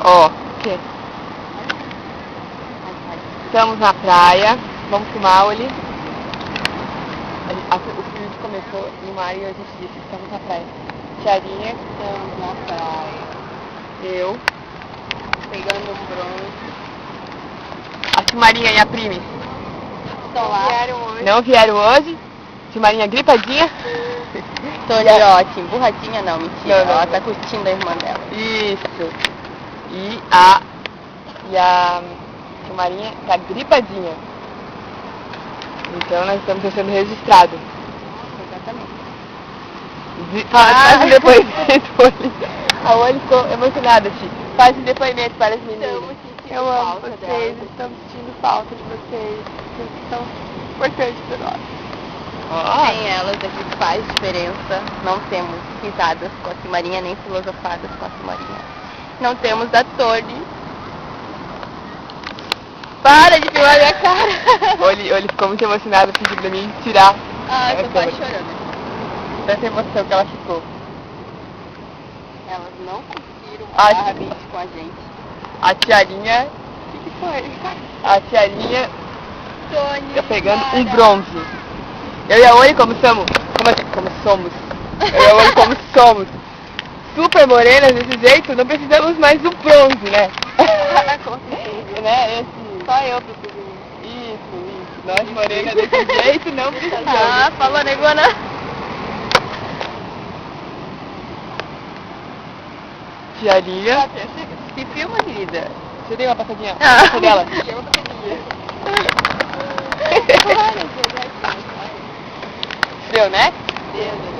Ó, o quê? Estamos na praia, vamos filmar ali. O filme começou no mar e a gente disse que estamos na praia. Tiarinha, estamos na praia. Eu, pegando um bronze. A Silmarinha e a Prime Estão lá. Não vieram hoje. Silmarinha gripadinha. Tô ali, ó, assim, burradinha não, mentira. Não. Ela tá curtindo a irmã dela. Isso. E a Silmarinha tá gripadinha. Então nós estamos deixando registrado. Exatamente. Faz um depoimento. A Oli ficou emocionada, Ti. Faz um depoimento para as meninas. Eu amo vocês, estamos sentindo falta de vocês. Vocês são importantes para nós. Sem elas aqui faz diferença. Não temos risadas com a Silmarinha, nem filosofadas com a Silmarinha. Não temos a Tony. Para de filmar minha cara! Oli ficou muito emocionada, pediu pra mim tirar. Ah, eu tô quase chorando. Tanta emoção que ela ficou. Elas não conseguiram parar com a gente. A Tiarinha. O que foi? A Tiarinha Tony, tá pegando um bronze. Eu e a Oli como somos? Como somos? Eu e a Oli como somos? Super morenas desse jeito, não precisamos mais do bronze, né? Com certeza. Né? Só eu preciso. Isso. Nós morenas desse jeito não precisamos. Ah, falou, negona. Tiarinha. Se filma, querida. Você tem uma passadinha? Passa dela. Tem uma passadinha. Deu, né? Deu.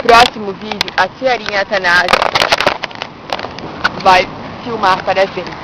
Próximo vídeo, a Tiarinha Atanásio vai filmar para a gente.